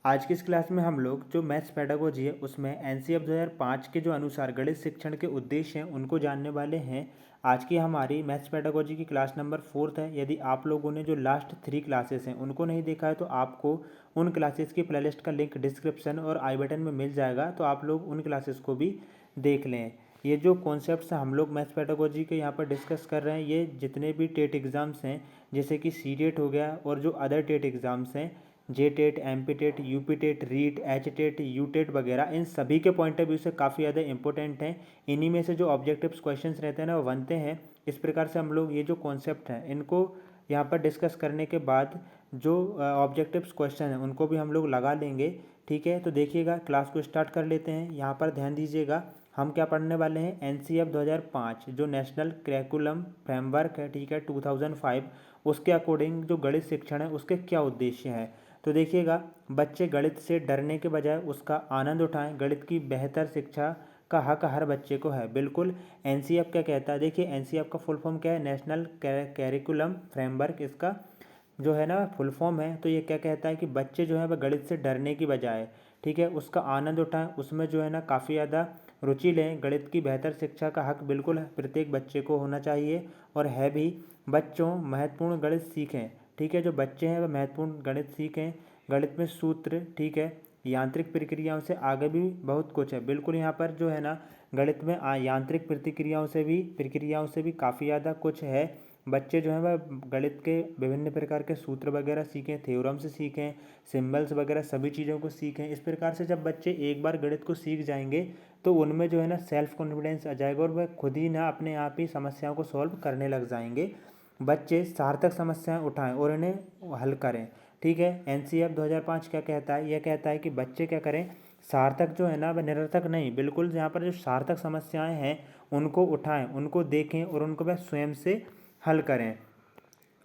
आज की इस क्लास में हम लोग जो मैथ्स पेडागोजी है उसमें एनसीएफ 2005 के जो अनुसार गणित शिक्षण के उद्देश्य हैं उनको जानने वाले हैं। आज की हमारी मैथ्स पेडागोजी की क्लास नंबर 4 है। यदि आप लोगों ने जो लास्ट 3 क्लासेस हैं उनको नहीं देखा है तो आपको उन क्लासेस की प्लेलिस्ट का लिंक डिस्क्रिप्शन और आई बटन में मिल जाएगा, तो आप लोग उन क्लासेस को भी देख लें। ये जो कॉन्सेप्ट्स हम लोग मैथ्स पेडागोजी के यहाँ पर डिस्कस कर रहे हैं, ये जितने भी टेट एग्ज़ाम्स हैं जैसे कि सी टेट हो गया और जो अदर टेट एग्ज़ाम्स हैं, J TET, M P TET, U P TET, REET, H TET, U TET वगैरह, इन सभी के पॉइंट ऑफ व्यू से काफ़ी ज़्यादा इंपॉर्टेंट हैं। इन्हीं में से जो ऑब्जेक्टिव्स क्वेश्चंस रहते हैं ना वो बनते हैं। इस प्रकार से हम लोग ये जो कॉन्सेप्ट हैं इनको यहाँ पर डिस्कस करने के बाद जो ऑब्जेक्टिव्स क्वेश्चन हैं उनको भी हम लोग लगा लेंगे। ठीक है, तो देखिएगा क्लास को स्टार्ट कर लेते हैं। यहाँ पर ध्यान दीजिएगा, हम क्या पढ़ने वाले हैं, एनसीएफ 2005 जो नेशनल करिकुलम फ्रेमवर्क है, ठीक है, 2005, उसके अकॉर्डिंग जो गणित शिक्षण है उसके क्या उद्देश्य हैं। तो देखिएगा, बच्चे गणित से डरने के बजाय उसका आनंद उठाएं। गणित की बेहतर शिक्षा का हक हर बच्चे को है। बिल्कुल। एनसीएफ क्या कहता है, देखिए एनसीएफ का फुल फॉर्म क्या है, नेशनल करिकुलम फ्रेमवर्क, इसका जो है ना फुल फॉर्म है। तो ये क्या कहता है कि बच्चे जो है वह गणित से डरने की बजाय, ठीक है, उसका आनंद उठाएं, उसमें जो है ना काफ़ी ज़्यादा रुचि लें। गणित की बेहतर शिक्षा का हक बिल्कुल प्रत्येक बच्चे को होना चाहिए और है भी। बच्चों महत्वपूर्ण गणित सीखें, ठीक है, जो बच्चे हैं वह महत्वपूर्ण गणित सीखें। गणित में सूत्र, ठीक है, यांत्रिक प्रक्रियाओं से आगे भी बहुत कुछ है। बिल्कुल, यहाँ पर जो है ना गणित में यांत्रिक प्रक्रियाओं से भी काफ़ी ज़्यादा कुछ है। बच्चे जो हैं वह गणित के विभिन्न प्रकार के सूत्र वगैरह सीखें, थ्योरम्स सीखें, सिंबल्स वगैरह सभी चीज़ों को सीखें। इस प्रकार से जब बच्चे एक बार गणित को सीख जाएंगे तो उनमें जो है ना सेल्फ कॉन्फिडेंस आ जाएगा और वह खुद ही ना अपने आप ही समस्याओं को सॉल्व करने लग जाएंगे। बच्चे सार्थक समस्याएं उठाएं और इन्हें हल करें। ठीक है, एनसीएफ 2005 क्या कहता है, यह कहता है कि बच्चे क्या करें, सार्थक जो है ना वह निरर्थक नहीं, बिल्कुल यहाँ पर जो सार्थक समस्याएं हैं उनको उठाएं, उनको देखें और उनको वह स्वयं से हल करें।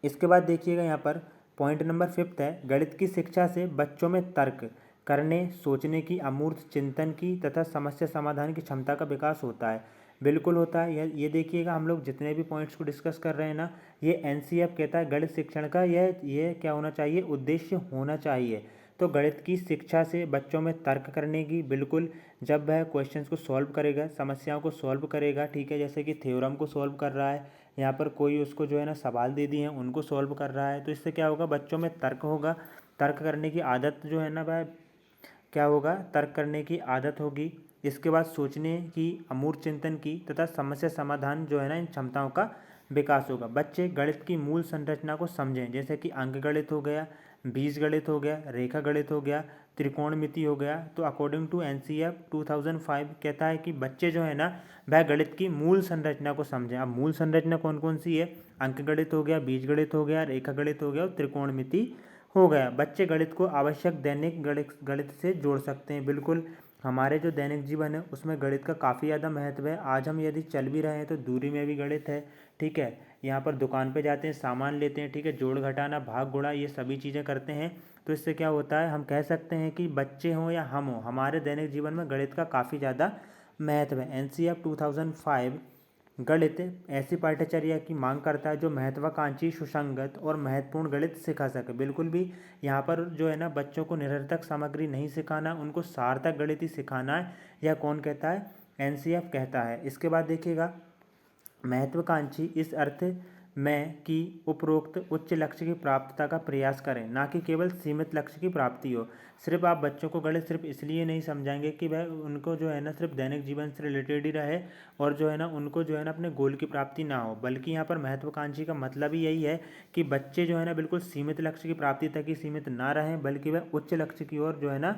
इसके बाद देखिएगा यहाँ पर पॉइंट नंबर 5 है, गणित की शिक्षा से बच्चों में तर्क करने, सोचने की, अमूर्त चिंतन की तथा समस्या समाधान की क्षमता का विकास होता है। बिल्कुल होता है। ये देखिएगा, हम लोग जितने भी पॉइंट्स को डिस्कस कर रहे हैं ना, ये एनसीएफ कहता है गणित शिक्षण का ये क्या होना चाहिए, उद्देश्य होना चाहिए। तो गणित की शिक्षा से बच्चों में तर्क करने की, बिल्कुल, जब वह क्वेश्चंस को सॉल्व करेगा, समस्याओं को सॉल्व करेगा, ठीक है, जैसे कि थ्योरम को सॉल्व कर रहा है, यहाँ पर कोई उसको जो है ना सवाल दे दिए हैं उनको सॉल्व कर रहा है, तो इससे क्या होगा, बच्चों में तर्क होगा। तर्क करने की आदत जो है ना वह क्या होगा, तर्क करने की आदत होगी। इसके बाद सोचने की, अमूर्त चिंतन की तथा समस्या समाधान जो है ना इन क्षमताओं का विकास होगा। बच्चे गणित की मूल संरचना को समझें, जैसे कि अंक गणित हो गया, बीज गणित हो गया, रेखा गणित हो गया, त्रिकोणमिति हो गया। तो अकॉर्डिंग टू एनसीएफ 2005 कहता है कि बच्चे जो है ना वह गणित की मूल संरचना को समझें। अब मूल संरचना कौन कौन सी है, अंक गणित हो गया, बीज गणित हो गया, रेखा गणित हो गया और त्रिकोणमिति हो गया। बच्चे गणित को आवश्यक दैनिक गणित से जोड़ सकते हैं। बिल्कुल, हमारे जो दैनिक जीवन है उसमें गणित का काफ़ी ज़्यादा महत्व है। आज हम यदि चल भी रहे हैं तो दूरी में भी गणित है। ठीक है, यहाँ पर दुकान पे जाते हैं, सामान लेते हैं, ठीक है, जोड़ घटाना, भाग गुणा, ये सभी चीज़ें करते हैं। तो इससे क्या होता है, हम कह सकते हैं कि बच्चे हों या हम हों, हमारे दैनिक जीवन में गणित का काफ़ी ज़्यादा महत्व है। एनसीएफ 2005 गणित ऐसी पाठ्यचर्या की मांग करता है जो महत्वाकांक्षी, सुसंगत और महत्वपूर्ण गणित सिखा सके। बिल्कुल भी यहाँ पर जो है ना बच्चों को निरर्थक सामग्री नहीं सिखाना, उनको सार्थक गणित ही सिखाना है। यह कौन कहता है, एनसीएफ कहता है। इसके बाद देखिएगा, महत्वाकांक्षी इस अर्थ में कि उपरोक्त उच्च लक्ष्य की प्राप्तता का प्रयास करें, ना कि केवल सीमित लक्ष्य की प्राप्ति हो। सिर्फ आप बच्चों को गणित सिर्फ इसलिए नहीं समझाएंगे कि वह उनको जो है ना सिर्फ दैनिक जीवन से रिलेटेड ही रहे और जो है ना उनको जो है ना अपने गोल की प्राप्ति ना हो, बल्कि यहाँ पर महत्वाकांक्षी का मतलब ही यही है कि बच्चे जो है ना बिल्कुल सीमित लक्ष्य की प्राप्ति तक ही सीमित ना रहें, बल्कि वह उच्च लक्ष्य की ओर जो है ना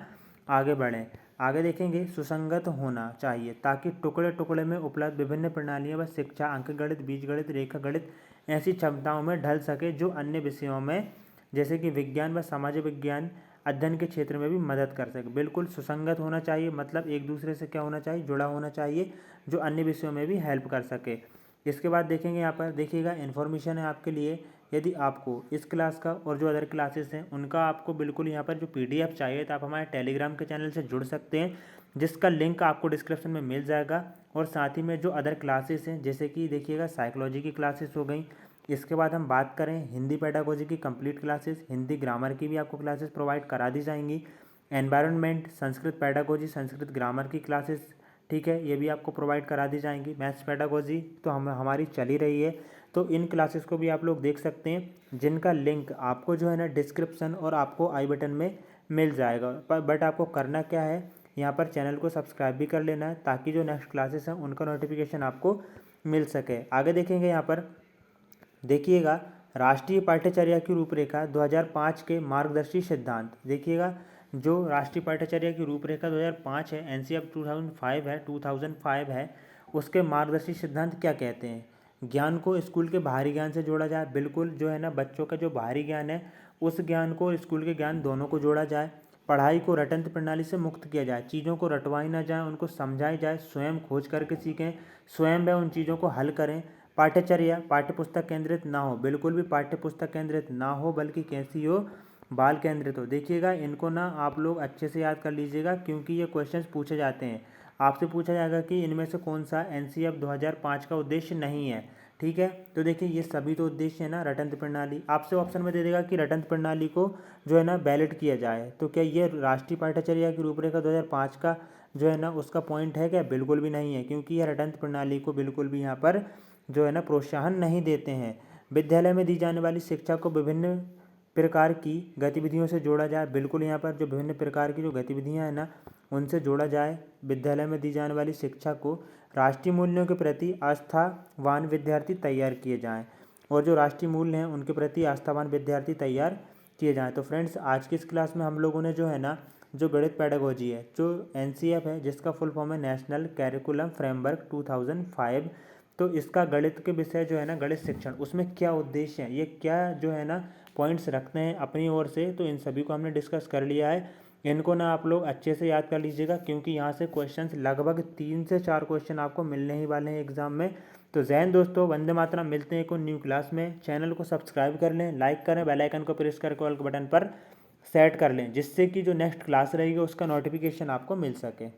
आगे बढ़ें। आगे देखेंगे, सुसंगत होना चाहिए ताकि टुकड़े टुकड़े में उपलब्ध विभिन्न प्रणालियाँ व शिक्षा अंकगणित, बीजगणित, रेखा गणित ऐसी क्षमताओं में ढल सके जो अन्य विषयों में जैसे कि विज्ञान व सामाजिक विज्ञान अध्ययन के क्षेत्र में भी मदद कर सके। बिल्कुल, सुसंगत होना चाहिए, मतलब एक दूसरे से क्या होना चाहिए, जुड़ा होना चाहिए, जो अन्य विषयों में भी हेल्प कर सके। इसके बाद देखेंगे, यहाँ पर देखिएगा इन्फॉर्मेशन है आपके लिए। यदि आपको इस क्लास का और जो अदर क्लासेस हैं उनका आपको बिल्कुल यहाँ पर जो पीडीएफ चाहिए तो आप हमारे टेलीग्राम के चैनल से जुड़ सकते हैं, जिसका लिंक आपको डिस्क्रिप्शन में मिल जाएगा। और साथ ही में जो अदर क्लासेस हैं, जैसे कि देखिएगा साइकोलॉजी की क्लासेस हो गई। इसके बाद हम बात करें हिंदी पेडागोजी की कंप्लीट क्लासेस, हिंदी ग्रामर की भी आपको क्लासेस प्रोवाइड करा दी जाएंगी। Environment, Sanskrit pedagogy, Sanskrit grammar की क्लासेस, ठीक है, ये भी आपको प्रोवाइड करा दी जाएंगी। मैथ्स पेडागोजी तो हमारी चल ही रही है, तो इन क्लासेस को भी आप लोग देख सकते हैं, जिनका लिंक आपको जो है ना डिस्क्रिप्शन और आपको आई बटन में मिल जाएगा। बट आपको करना क्या है, यहाँ पर चैनल को सब्सक्राइब भी कर लेना है, ताकि जो नेक्स्ट क्लासेस हैं उनका नोटिफिकेशन आपको मिल सके। आगे देखेंगे यहाँ पर देखिएगा, राष्ट्रीय पाठ्यचर्या की रूपरेखा 2005 के मार्गदर्शी सिद्धांत। देखिएगा, जो राष्ट्रीय पाठ्यचर्या की रूपरेखा 2005 है, एनसीईआरटी 2005 है, उसके मार्गदर्शी सिद्धांत क्या कहते हैं। ज्ञान को स्कूल के बाहरी ज्ञान से जोड़ा जाए, बिल्कुल जो है ना बच्चों का जो बाहरी ज्ञान है उस ज्ञान को स्कूल के ज्ञान दोनों को जोड़ा जाए। पढ़ाई को रटंत प्रणाली से मुक्त किया जाए, चीज़ों को रटवाई ना जाए, उनको समझाई जाए, स्वयं खोज करके सीखें, स्वयं वह उन चीज़ों को हल करें। पाठ्यचर्या पाठ्य पुस्तक केंद्रित ना हो, बिल्कुल भी पाठ्य पुस्तक केंद्रित ना हो, बल्कि कैसी हो, बाल केंद्रित हो। देखिएगा, इनको ना आप लोग अच्छे से याद कर लीजिएगा, क्योंकि ये क्वेश्चंस पूछे जाते हैं। आपसे पूछा जाएगा कि इनमें से कौन सा एनसीईआरटी 2005 का उद्देश्य नहीं है, ठीक है। तो देखिए, ये सभी तो उद्देश्य है ना रटंत प्रणाली। आपसे ऑप्शन में दे देगा कि रटंत प्रणाली को जो है ना बैलेट किया जाए, तो क्या ये राष्ट्रीय पाठ्यचर्या की रूपरेखा 2005 का जो है ना उसका पॉइंट है क्या? बिल्कुल भी नहीं है, क्योंकि यह रटंत प्रणाली को बिल्कुल भी यहाँ पर जो है ना प्रोत्साहन नहीं देते हैं। विद्यालय में दी जाने वाली शिक्षा को विभिन्न प्रकार की गतिविधियों से जोड़ा जाए, बिल्कुल यहाँ पर जो विभिन्न प्रकार की जो गतिविधियाँ हैं ना उनसे जोड़ा जाए। विद्यालय में दी जाने वाली शिक्षा को राष्ट्रीय मूल्यों के प्रति आस्थावान विद्यार्थी तैयार किए जाएँ, और जो राष्ट्रीय मूल्य हैं उनके प्रति आस्थावान विद्यार्थी तैयार किए जाएँ। तो फ्रेंड्स, आज की इस क्लास में हम लोगों ने जो है ना जो गणित पेडागोजी है, जो एनसीएफ है, जिसका फुल फॉर्म है नेशनल कैरिकुलम फ्रेमवर्क 2005, तो इसका गणित के विषय जो है ना गणित शिक्षण, उसमें क्या उद्देश्य है, ये क्या जो है ना पॉइंट्स रखते हैं अपनी ओर से, तो इन सभी को हमने डिस्कस कर लिया है। इनको ना आप लोग अच्छे से याद कर लीजिएगा, क्योंकि यहाँ से क्वेश्चंस लगभग 3 से 4 क्वेश्चन आपको मिलने ही वाले हैं एग्जाम में। तो जय हिंद दोस्तों, वंदे मातरम। मिलते हैं एक और न्यू क्लास में। चैनल को सब्सक्राइब कर लें, लाइक करें, बेल आइकन को प्रेस करके ऑल के बटन पर सेट कर लें, जिससे कि जो नेक्स्ट क्लास रहेगी उसका नोटिफिकेशन आपको मिल सके।